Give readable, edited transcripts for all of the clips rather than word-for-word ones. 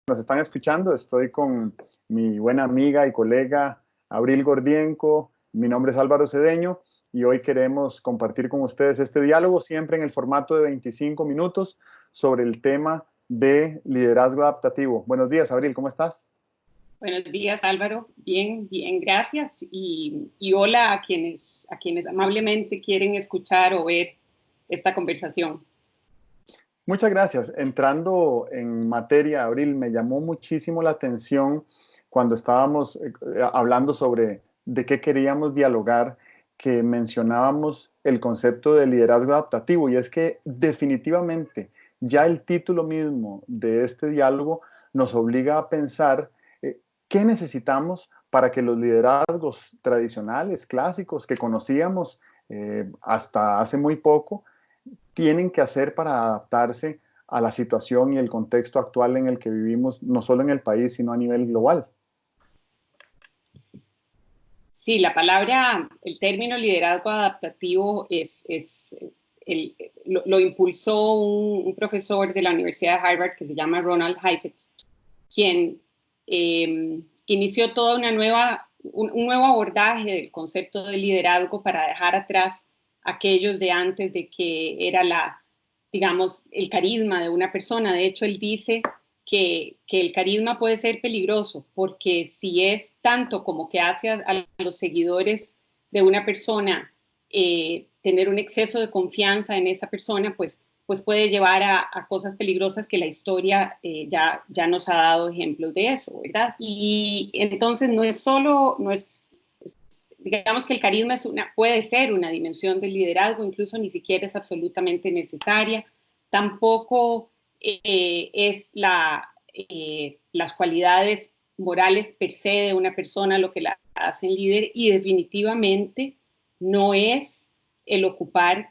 nos están escuchando. Estoy con mi buena amiga y colega Abril Gordienco. Mi nombre es Álvaro Cedeño y hoy queremos compartir con ustedes este diálogo, siempre en el formato de 25 minutos, sobre el tema de liderazgo adaptativo. Buenos días, Abril, ¿cómo estás? Buenos días, Álvaro. Bien, bien, gracias. Y hola a quienes amablemente quieren escuchar o ver esta conversación. Muchas gracias. Entrando en materia, Abril, me llamó muchísimo la atención cuando estábamos hablando sobre de qué queríamos dialogar, que mencionábamos el concepto de liderazgo adaptativo. Y es que definitivamente ya el título mismo de este diálogo nos obliga a pensar qué necesitamos para que los liderazgos tradicionales, clásicos, que conocíamos hasta hace muy poco, tienen que hacer para adaptarse a la situación y el contexto actual en el que vivimos, no solo en el país, sino a nivel global. Sí, el término liderazgo adaptativo lo impulsó un profesor de la Universidad de Harvard que se llama Ronald Heifetz, quien inició toda un nuevo abordaje del concepto de liderazgo para dejar atrás aquellos de antes de que era digamos, el carisma de una persona. De hecho, él dice que el carisma puede ser peligroso, porque si es tanto como que hace a los seguidores de una persona tener un exceso de confianza en esa persona, pues puede llevar a cosas peligrosas que la historia ya nos ha dado ejemplos de eso, ¿verdad? Y entonces digamos que el carisma puede ser una dimensión del liderazgo, incluso ni siquiera es absolutamente necesaria. Tampoco es las cualidades morales per se de una persona lo que la hacen líder, y definitivamente no es el ocupar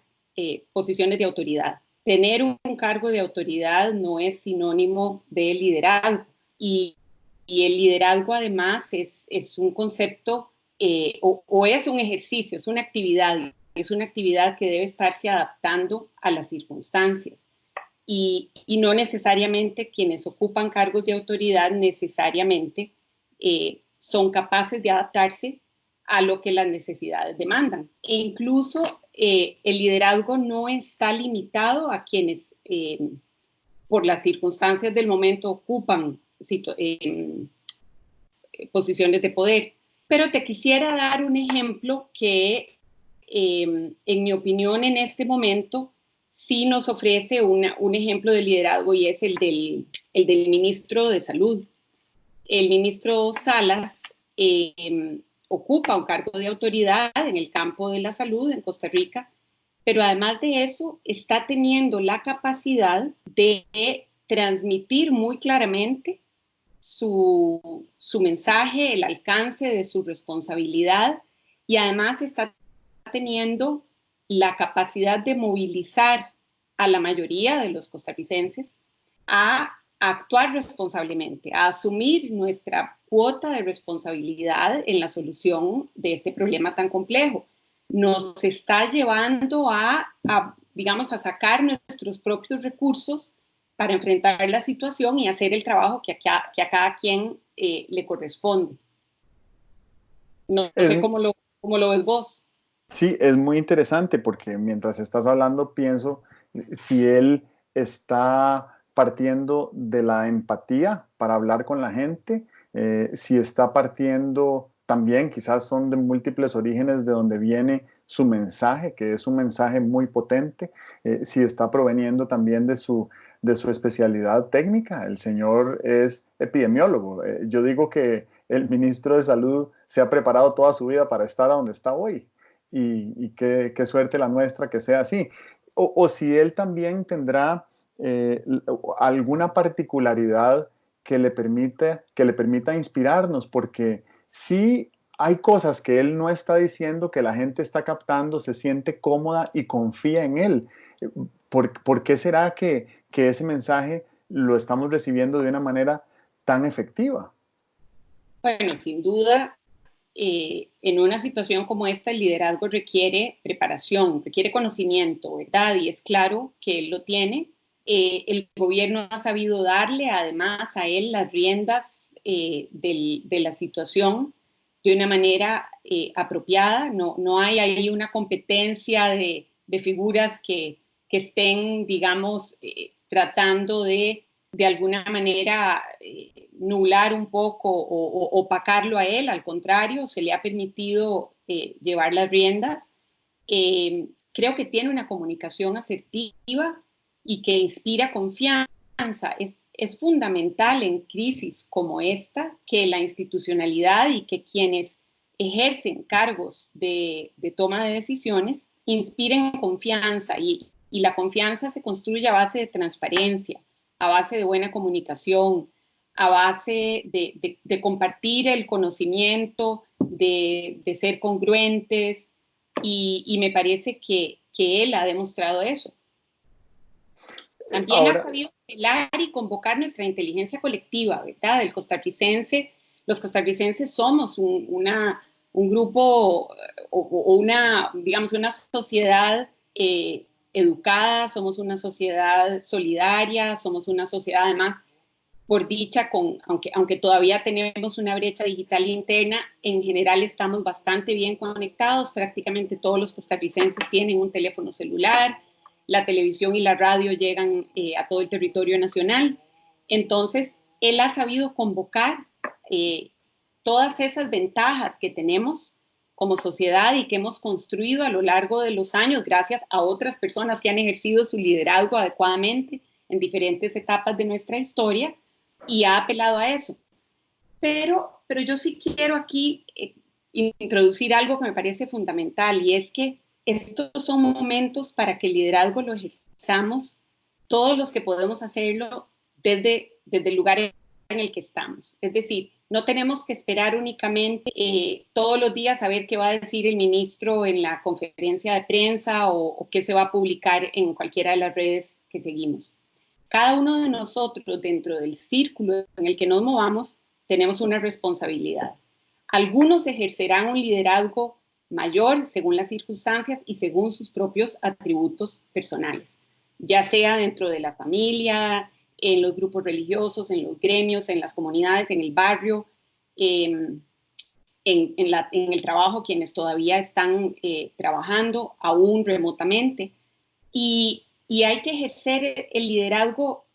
posiciones de autoridad. Tener un cargo de autoridad no es sinónimo de liderazgo, y el liderazgo además es un concepto o es un ejercicio, es una actividad que debe estarse adaptando a las circunstancias. Y no necesariamente quienes ocupan cargos de autoridad necesariamente son capaces de adaptarse a lo que las necesidades demandan. E incluso el liderazgo no está limitado a quienes por las circunstancias del momento ocupan posiciones de poder. Pero te quisiera dar un ejemplo que, en mi opinión, en este momento sí nos ofrece un ejemplo de liderazgo, y es el del ministro de Salud. El ministro Salas ocupa un cargo de autoridad en el campo de la salud en Costa Rica, pero además de eso está teniendo la capacidad de transmitir muy claramente su mensaje, el alcance de su responsabilidad, y además está teniendo la capacidad de movilizar a la mayoría de los costarricenses a actuar responsablemente, a asumir nuestra cuota de responsabilidad en la solución de este problema tan complejo. Nos está llevando digamos, a sacar nuestros propios recursos para enfrentar la situación y hacer el trabajo que a cada quien le corresponde. No Es, sé cómo lo ves vos. sí, es muy interesante porque mientras estás hablando pienso si él está partiendo de la empatía para hablar con la gente, si está partiendo también, quizás son de múltiples orígenes de donde viene su mensaje, que es un mensaje muy potente, si está proveniendo también de su especialidad técnica. El señor es epidemiólogo. Yo digo que el ministro de Salud se ha preparado toda su vida para estar a donde está hoy. Y qué suerte la nuestra que sea así. O si él también tendrá alguna particularidad que le permita inspirarnos, porque sí hay cosas que él no está diciendo que la gente está captando, se siente cómoda y confía en él. ¿Por qué será que ese mensaje lo estamos recibiendo de una manera tan efectiva? Bueno, sin duda, en una situación como esta, el liderazgo requiere preparación, requiere conocimiento, ¿verdad? Y es claro que él lo tiene, El gobierno ha sabido darle además a él las riendas de la situación de una manera apropiada. No hay ahí una competencia de figuras que estén, digamos, tratando de alguna manera nublar un poco o opacarlo a él. Al contrario, se le ha permitido llevar las riendas. Creo que tiene una comunicación asertiva y que inspira confianza. Es fundamental en crisis como esta que la institucionalidad y que quienes ejercen cargos de toma de decisiones inspiren confianza y la confianza se construye a base de transparencia, a base de buena comunicación, a base de compartir el conocimiento, de ser congruentes y me parece que él ha demostrado eso. También Ahora, ha sabido velar y convocar nuestra inteligencia colectiva, ¿verdad? El costarricense, los costarricenses somos un grupo o una, digamos, una sociedad educada, somos una sociedad solidaria, somos una sociedad además, por dicha, aunque todavía tenemos una brecha digital interna, en general estamos bastante bien conectados, prácticamente todos los costarricenses tienen un teléfono celular, la televisión y la radio llegan a todo el territorio nacional. Entonces, él ha sabido convocar todas esas ventajas que tenemos como sociedad y que hemos construido a lo largo de los años gracias a otras personas que han ejercido su liderazgo adecuadamente en diferentes etapas de nuestra historia y ha apelado a eso. Pero yo sí quiero aquí introducir algo que me parece fundamental y es que estos son momentos para que el liderazgo lo ejerzamos todos los que podemos hacerlo desde el lugar en el que estamos. Es decir, no tenemos que esperar únicamente todos los días a ver qué va a decir el ministro en la conferencia de prensa o qué se va a publicar en cualquiera de las redes que seguimos. Cada uno de nosotros, dentro del círculo en el que nos movamos, tenemos una responsabilidad. Algunos ejercerán un liderazgo mayor según las circunstancias y según sus propios atributos personales, ya sea dentro de la familia, en los grupos religiosos, en los gremios, en las comunidades, en el barrio, en el trabajo, quienes todavía están trabajando aún remotamente. Y hay que ejercer el liderazgo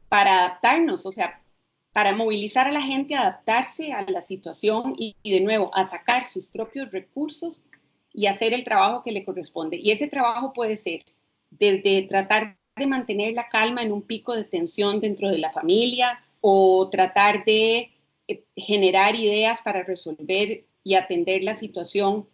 para adaptarnos, o sea, para movilizar a la gente a adaptarse a la situación y de nuevo a sacar sus propios recursos y hacer el trabajo que le corresponde. Y ese trabajo puede ser desde tratar de mantener la calma en un pico de tensión dentro de la familia o tratar de generar ideas para resolver y atender la situación,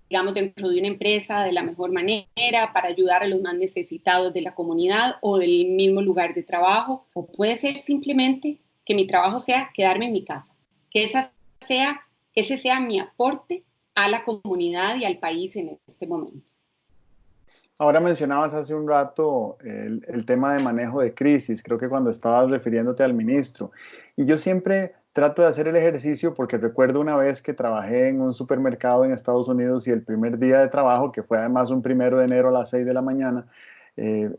digamos, dentro de una empresa de la mejor manera, para ayudar a los más necesitados de la comunidad o del mismo lugar de trabajo, o puede ser simplemente que mi trabajo sea quedarme en mi casa, que ese sea mi aporte a la comunidad y al país en este momento. ahora mencionabas hace un rato el tema de manejo de crisis, creo que cuando estabas refiriéndote al ministro. Y yo siempre trato de hacer el ejercicio porque recuerdo una vez que trabajé en un supermercado en Estados Unidos y el primer día de trabajo, que fue además un 1 de enero a las 6 de la mañana, eh,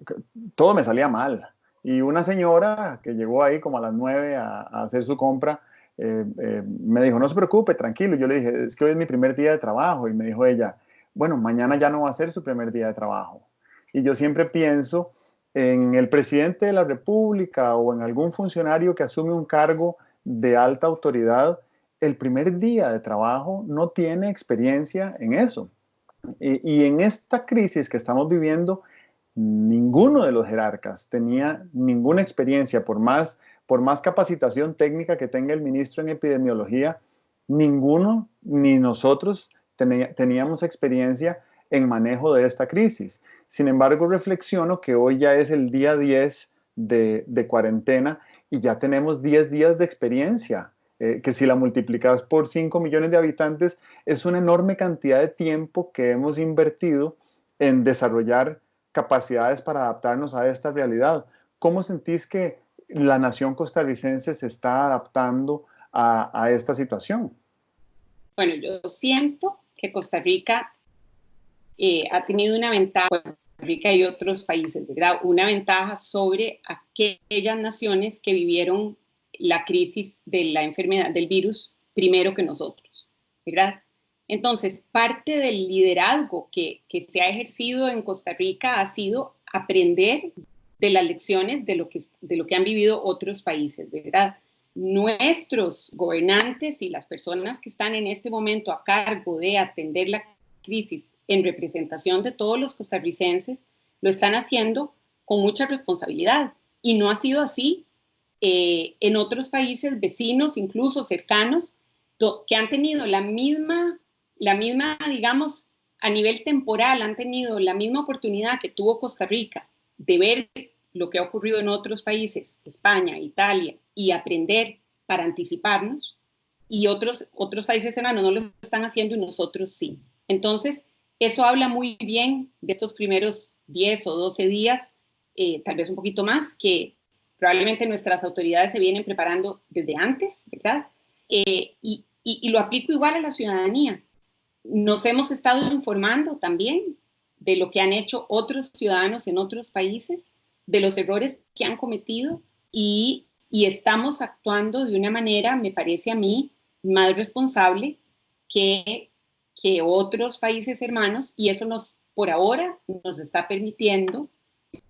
todo me salía mal. Y una señora que llegó ahí como a las 9 a hacer su compra, me dijo, no se preocupe, tranquilo. Yo le dije, es que hoy es mi primer día de trabajo. Y me dijo ella, bueno, mañana ya no va a ser su primer día de trabajo. Y yo siempre pienso en el presidente de la República o en algún funcionario que asume un cargo de alta autoridad, el primer día de trabajo no tiene experiencia en eso. Y en esta crisis que estamos viviendo, ninguno de los jerarcas tenía ninguna experiencia, por más capacitación técnica que tenga el ministro en epidemiología, ninguno, ni nosotros teníamos experiencia en manejo de esta crisis. Sin embargo, reflexiono que hoy ya es el día 10 de cuarentena y ya tenemos 10 días de experiencia, que si la multiplicas por 5 millones de habitantes, es una enorme cantidad de tiempo que hemos invertido en desarrollar capacidades para adaptarnos a esta realidad. ¿Cómo sentís que la nación costarricense se está adaptando a esta situación? Bueno, yo siento que Costa Rica ha tenido una ventaja. Rica y otros países, ¿verdad? Una ventaja sobre aquellas naciones que vivieron la crisis de la enfermedad del virus primero que nosotros, ¿verdad? Entonces, parte del liderazgo que se ha ejercido en Costa Rica ha sido aprender de las lecciones de lo que han vivido otros países, ¿verdad? Nuestros gobernantes y las personas que están en este momento a cargo de atender la crisis en representación de todos los costarricenses lo están haciendo con mucha responsabilidad y no ha sido así en otros países vecinos, incluso cercanos, que han tenido la misma, digamos, a nivel temporal, han tenido la misma oportunidad que tuvo Costa Rica de ver lo que ha ocurrido en otros países, España, Italia, y aprender para anticiparnos, y otros países hermanos no lo están haciendo y nosotros sí. Entonces, eso habla muy bien de estos primeros 10 o 12 días, tal vez un poquito más, que probablemente nuestras autoridades se vienen preparando desde antes, ¿verdad? Y lo aplico igual a la ciudadanía. Nos hemos estado informando también de lo que han hecho otros ciudadanos en otros países, de los errores que han cometido y estamos actuando de una manera, me parece a mí, más responsable que otros países hermanos, y eso por ahora nos está permitiendo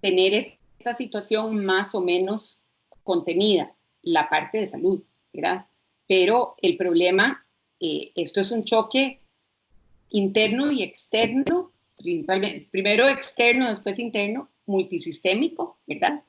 tener esta situación más o menos contenida, la parte de salud, ¿verdad? Pero el problema, esto es un choque interno y externo, primero externo, después interno, multisistémico, ¿verdad?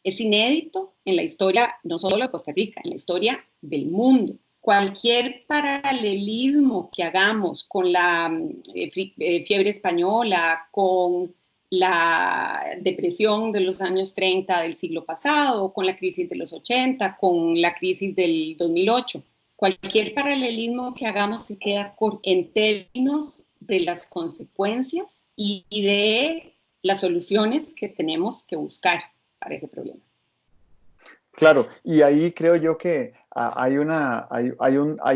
Es inédito en la historia, no solo de Costa Rica, en la historia del mundo. Cualquier paralelismo que hagamos con la fiebre española, con la depresión de los años 30 del siglo pasado, con la crisis de los 80, con la crisis del 2008, cualquier paralelismo que hagamos se queda corto en términos de las consecuencias y de las soluciones que tenemos que buscar para ese problema. Claro, y ahí creo yo que hay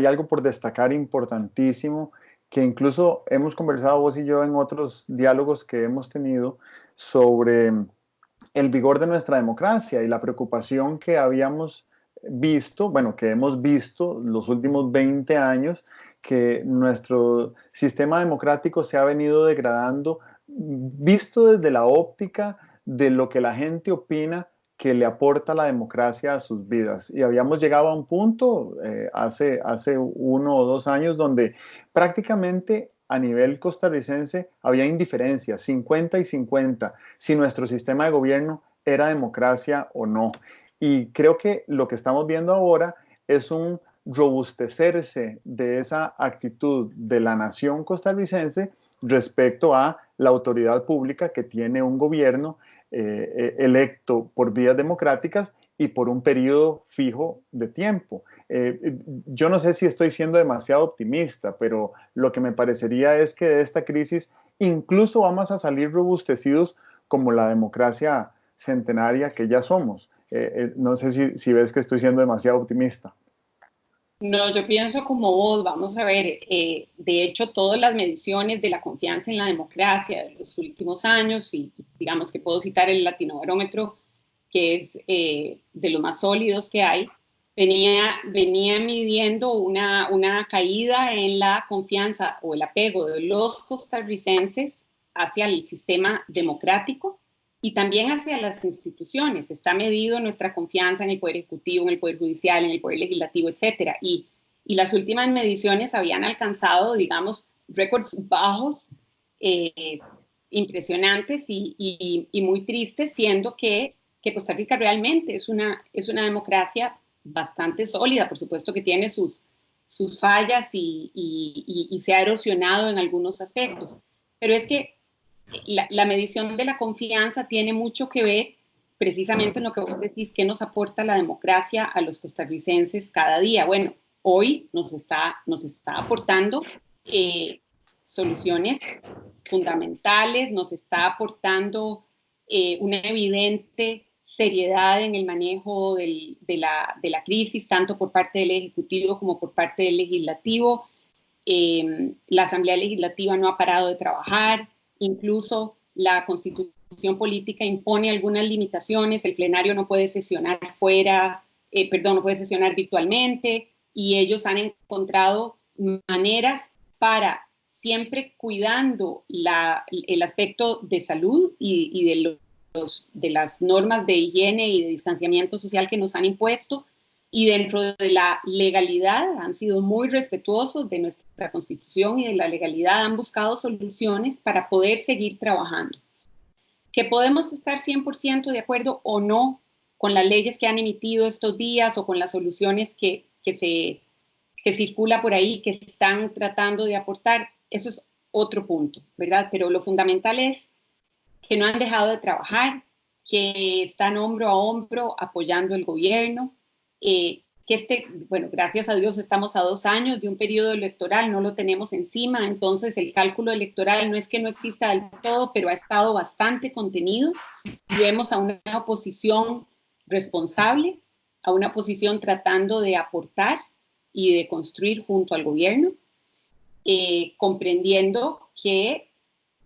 algo por destacar importantísimo, que incluso hemos conversado vos y yo en otros diálogos que hemos tenido sobre el vigor de nuestra democracia y la preocupación que habíamos visto, bueno, que hemos visto los últimos 20 años, que nuestro sistema democrático se ha venido degradando, visto desde la óptica de lo que la gente opina que le aporta la democracia a sus vidas. Y habíamos llegado a un punto hace 1 o 2 años donde prácticamente a nivel costarricense había indiferencia, 50 y 50, si nuestro sistema de gobierno era democracia o no. Y creo que lo que estamos viendo ahora es un robustecerse de esa actitud de la nación costarricense respecto a la autoridad pública que tiene un gobierno electo por vías democráticas y por un periodo fijo de tiempo. Yo no sé si estoy siendo demasiado optimista, pero lo que me parecería es que de esta crisis incluso vamos a salir robustecidos como la democracia centenaria que ya somos. No sé si ves que estoy siendo demasiado optimista. No, yo pienso como vos, vamos a ver, de hecho todas las mediciones de la confianza en la democracia de los últimos años, y digamos que puedo citar el Latinobarómetro, que es de los más sólidos que hay, venía midiendo una caída en la confianza o el apego de los costarricenses hacia el sistema democrático y también hacia las instituciones. Está medido nuestra confianza en el Poder Ejecutivo, en el Poder Judicial, en el Poder Legislativo, etcétera. Y las últimas mediciones habían alcanzado, digamos, récords bajos, impresionantes y muy tristes, siendo que Costa Rica realmente es una democracia bastante sólida. Por supuesto que tiene sus fallas y se ha erosionado en algunos aspectos. Pero es que la medición de la confianza tiene mucho que ver precisamente en lo que vos decís, qué nos aporta la democracia a los costarricenses cada día. Bueno, hoy nos está aportando soluciones fundamentales, nos está aportando una evidente seriedad en el manejo de la crisis, tanto por parte del Ejecutivo como por parte del Legislativo. La Asamblea Legislativa no ha parado de trabajar, incluso la Constitución constitución política impone algunas limitaciones, el plenario no puede sesionar no puede sesionar virtualmente, y ellos han encontrado maneras para, siempre cuidando el aspecto de salud y de las normas de higiene y de distanciamiento social que nos han impuesto, y dentro de la legalidad han sido muy respetuosos de nuestra Constitución y de la legalidad, han buscado soluciones para poder seguir trabajando. Que podemos estar 100% de acuerdo o no con las leyes que han emitido estos días o con las soluciones que circula por ahí, que están tratando de aportar, eso es otro punto, ¿verdad? Pero lo fundamental es que no han dejado de trabajar, que están hombro a hombro apoyando el gobierno, gracias a Dios estamos a 2 años de un periodo electoral, no lo tenemos encima, entonces el cálculo electoral no es que no exista del todo, pero ha estado bastante contenido, y vemos a una oposición responsable, a una oposición tratando de aportar y de construir junto al gobierno, comprendiendo que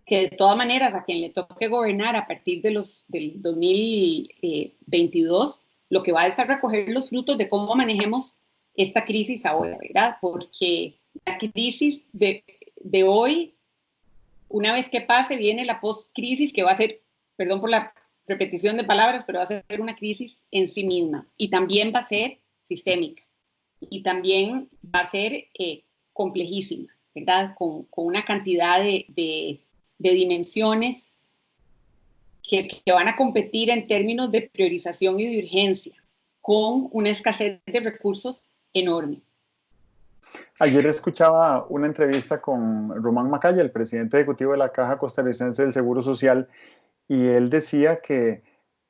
de todas maneras a quien le toque gobernar a partir del 2022, lo que va a es a recoger los frutos de cómo manejemos esta crisis ahora, ¿verdad? Porque la crisis de hoy, una vez que pase, viene la post-crisis, que va a ser, perdón por la repetición de palabras, pero va a ser una crisis en sí misma, y también va a ser sistémica, y también va a ser complejísima, ¿verdad? Con una cantidad de dimensiones que van a competir en términos de priorización y de urgencia, con una escasez de recursos enorme. Ayer escuchaba una entrevista con Román Macaya, el presidente ejecutivo de la Caja Costarricense del Seguro Social, y él decía que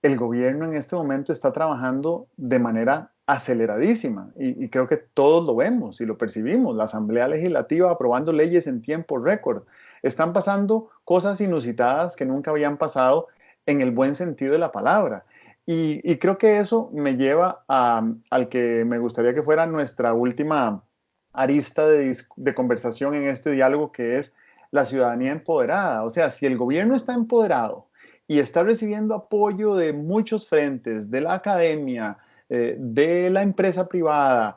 el gobierno en este momento está trabajando de manera aceleradísima, y creo que todos lo vemos y lo percibimos. La Asamblea Legislativa aprobando leyes en tiempo récord. Están pasando cosas inusitadas que nunca habían pasado en el buen sentido de la palabra. Y creo que eso me lleva al que me gustaría que fuera nuestra última arista de conversación en este diálogo, que es la ciudadanía empoderada. O sea, si el gobierno está empoderado y está recibiendo apoyo de muchos frentes, de la academia, de la empresa privada,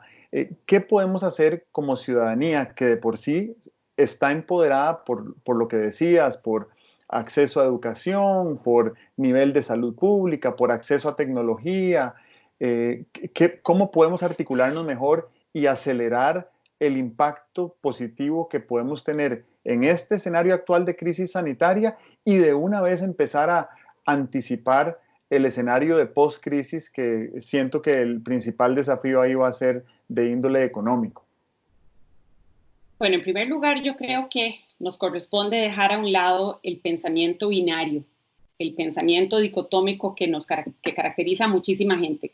¿qué podemos hacer como ciudadanía que de por sí está empoderada por lo que decías, por acceso a educación, por nivel de salud pública, por acceso a tecnología? ¿Cómo podemos articularnos mejor y acelerar el impacto positivo que podemos tener en este escenario actual de crisis sanitaria, y de una vez empezar a anticipar el escenario de post-crisis, que siento que el principal desafío ahí va a ser de índole económico? Bueno, en primer lugar, yo creo que nos corresponde dejar a un lado el pensamiento binario, el pensamiento dicotómico que caracteriza a muchísima gente,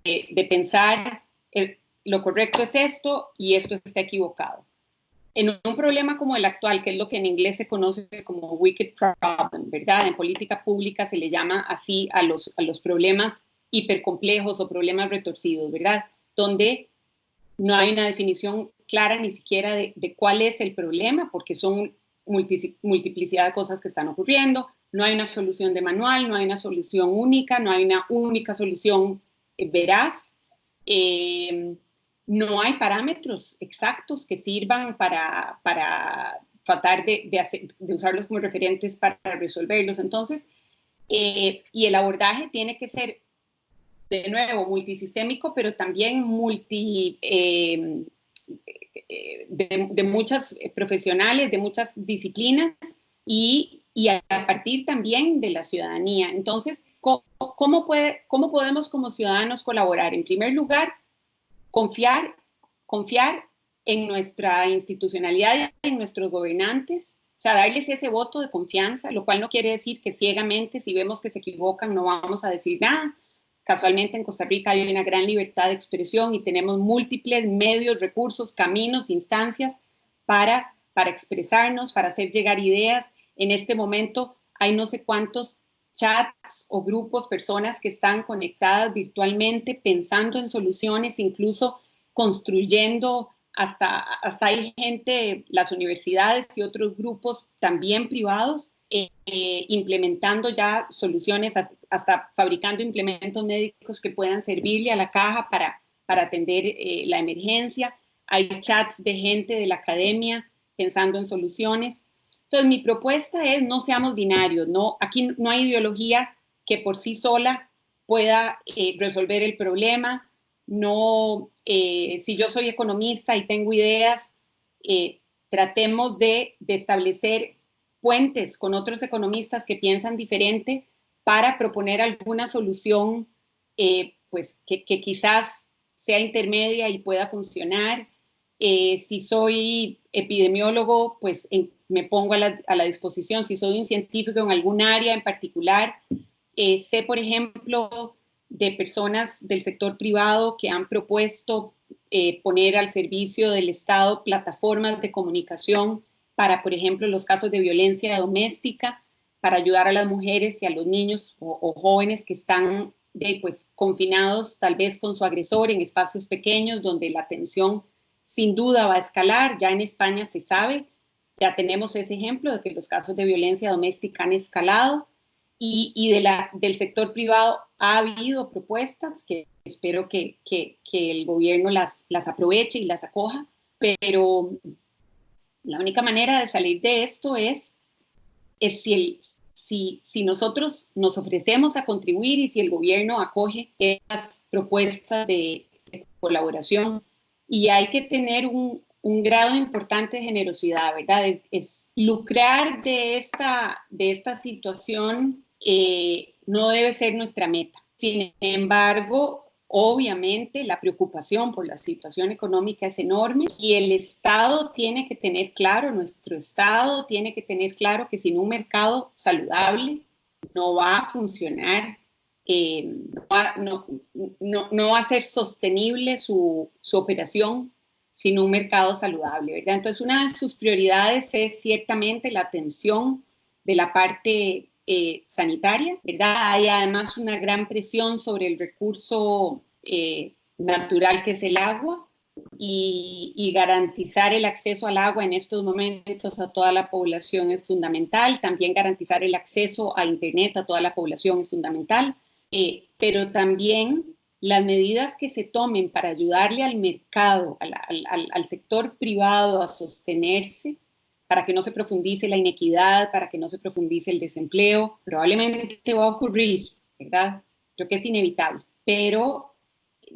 de pensar lo correcto es esto y esto está equivocado. En un problema como el actual, que es lo que en inglés se conoce como wicked problem, ¿verdad? En política pública se le llama así a los problemas hipercomplejos o problemas retorcidos, ¿verdad? Donde no hay una definición clara ni siquiera de cuál es el problema, porque son multiplicidad de cosas que están ocurriendo, no hay una solución de manual, no hay una solución única, no hay una única solución veraz, no hay parámetros exactos que sirvan para tratar de usarlos como referentes para resolverlos. Entonces, y el abordaje tiene que ser, de nuevo, multisistémico, pero también de muchas profesionales, de muchas disciplinas, y a partir también de la ciudadanía. Entonces, ¿cómo podemos como ciudadanos colaborar? En primer lugar, confiar en nuestra institucionalidad, en nuestros gobernantes, o sea, darles ese voto de confianza, lo cual no quiere decir que ciegamente, si vemos que se equivocan, no vamos a decir nada. Casualmente en Costa Rica hay una gran libertad de expresión y tenemos múltiples medios, recursos, caminos, instancias para expresarnos, para hacer llegar ideas. En este momento hay no sé cuántos chats o grupos, personas que están conectadas virtualmente, pensando en soluciones, incluso construyendo hasta hay gente, las universidades y otros grupos también privados, implementando ya soluciones, hasta fabricando implementos médicos que puedan servirle a la caja para atender la emergencia. Hay chats de gente de la academia pensando en soluciones. Entonces, mi propuesta es no seamos binarios, no, aquí no hay ideología que por sí sola pueda resolver el problema. No, si yo soy economista y tengo ideas, tratemos de establecer puentes con otros economistas que piensan diferente para proponer alguna solución pues que quizás sea intermedia y pueda funcionar. Si soy epidemiólogo, pues me pongo a la disposición. Si soy un científico en algún área en particular, sé, por ejemplo, de personas del sector privado que han propuesto poner al servicio del Estado plataformas de comunicación para, por ejemplo, los casos de violencia doméstica, para ayudar a las mujeres y a los niños o jóvenes que están pues, confinados tal vez con su agresor en espacios pequeños donde la atención sin duda va a escalar. Ya en España se sabe, ya tenemos ese ejemplo de que los casos de violencia doméstica han escalado y del sector privado ha habido propuestas que espero que el gobierno las aproveche y las acoja, pero la única manera de salir de esto es si nosotros nos ofrecemos a contribuir y si el gobierno acoge esas propuestas de colaboración. Y hay que tener un grado importante de generosidad, ¿verdad? Es lucrar de esta situación no debe ser nuestra meta. Sin embargo, obviamente la preocupación por la situación económica es enorme y el Estado tiene que tener claro, nuestro Estado tiene que tener claro que sin un mercado saludable no va a funcionar, no va a ser sostenible su operación sin un mercado saludable, ¿verdad? Entonces, una de sus prioridades es ciertamente la atención de la parte sanitaria, ¿verdad? Hay además una gran presión sobre el recurso natural que es el agua y garantizar el acceso al agua en estos momentos a toda la población es fundamental. También garantizar el acceso a Internet a toda la población es fundamental. Pero también las medidas que se tomen para ayudarle al mercado, al sector privado a sostenerse, para que no se profundice la inequidad, para que no se profundice el desempleo, probablemente va a ocurrir, ¿verdad? Creo que es inevitable, pero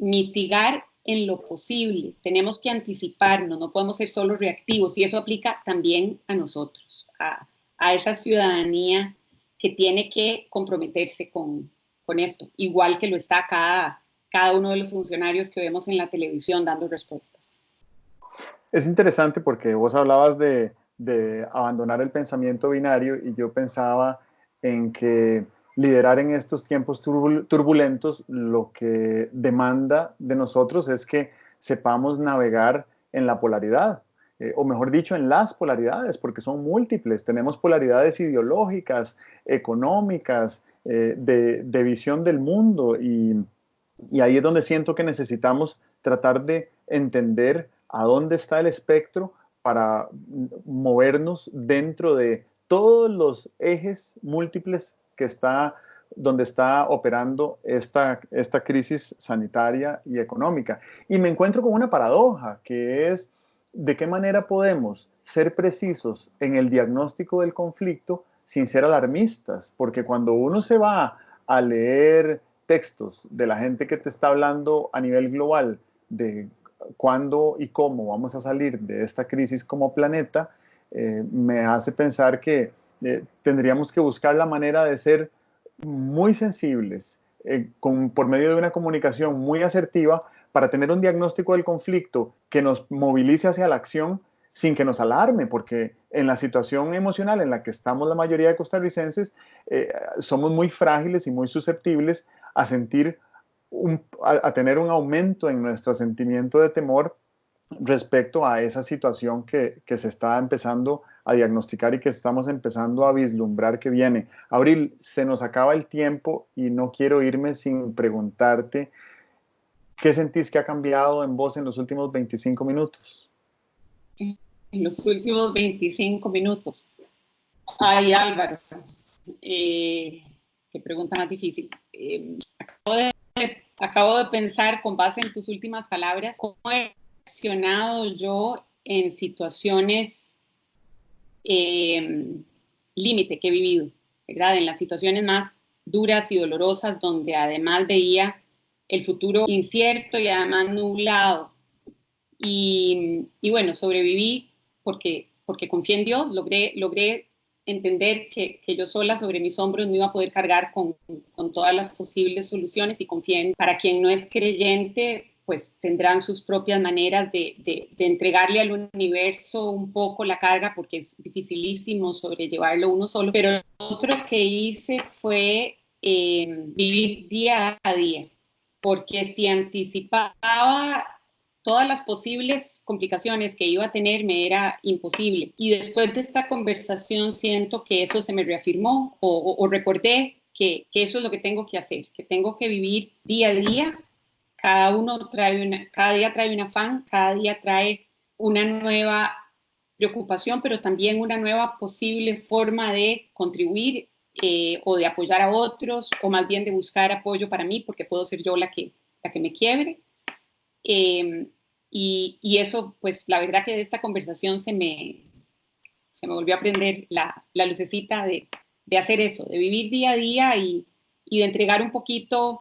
mitigar en lo posible, tenemos que anticiparnos, no podemos ser solo reactivos y eso aplica también a nosotros, a esa ciudadanía que tiene que comprometerse con esto, igual que lo está cada uno de los funcionarios que vemos en la televisión dando respuestas. Es interesante porque vos hablabas de abandonar el pensamiento binario y yo pensaba en que liderar en estos tiempos turbulentos lo que demanda de nosotros es que sepamos navegar en la polaridad, o mejor dicho, en las polaridades, porque son múltiples. Tenemos polaridades ideológicas, económicas, de visión del mundo y ahí es donde siento que necesitamos tratar de entender a dónde está el espectro para movernos dentro de todos los ejes múltiples donde está operando esta crisis sanitaria y económica. Y me encuentro con una paradoja, que es de qué manera podemos ser precisos en el diagnóstico del conflicto sin ser alarmistas, porque cuando uno se va a leer textos de la gente que te está hablando a nivel global de cuándo y cómo vamos a salir de esta crisis como planeta, me hace pensar que tendríamos que buscar la manera de ser muy sensibles por medio de una comunicación muy asertiva para tener un diagnóstico del conflicto que nos movilice hacia la acción sin que nos alarme, porque en la situación emocional en la que estamos la mayoría de costarricenses, somos muy frágiles y muy susceptibles a sentir a tener un aumento en nuestro sentimiento de temor respecto a esa situación que se está empezando a diagnosticar y que estamos empezando a vislumbrar que viene. Abril, se nos acaba el tiempo y no quiero irme sin preguntarte ¿Qué sentís que ha cambiado en vos en los últimos 25 minutos? En los últimos 25 minutos. Ay, Álvaro, qué pregunta más difícil. Acabo de pensar, con base en tus últimas palabras, cómo he reaccionado yo en situaciones límite que he vivido, ¿verdad? En las situaciones más duras y dolorosas, donde además veía el futuro incierto y además nublado. Y bueno, sobreviví porque confié en Dios, logré entender que yo sola sobre mis hombros no iba a poder cargar con todas las posibles soluciones, y confié en, para quien no es creyente, pues tendrán sus propias maneras de entregarle al universo un poco la carga, porque es dificilísimo sobrellevarlo uno solo. Pero otro que hice fue vivir día a día, porque si anticipaba todas las posibles complicaciones que iba a tener, me era imposible. Y después de esta conversación siento que eso se me reafirmó, o recordé que eso es lo que tengo que hacer, que tengo que vivir día a día. Cada día trae un afán, cada día trae una nueva preocupación, pero también una nueva posible forma de contribuir, o de apoyar a otros, o más bien de buscar apoyo para mí, porque puedo ser yo la que me quiebre. Y eso, pues la verdad que de esta conversación se me volvió a prender la lucecita de hacer eso, de vivir día a día y de entregar un poquito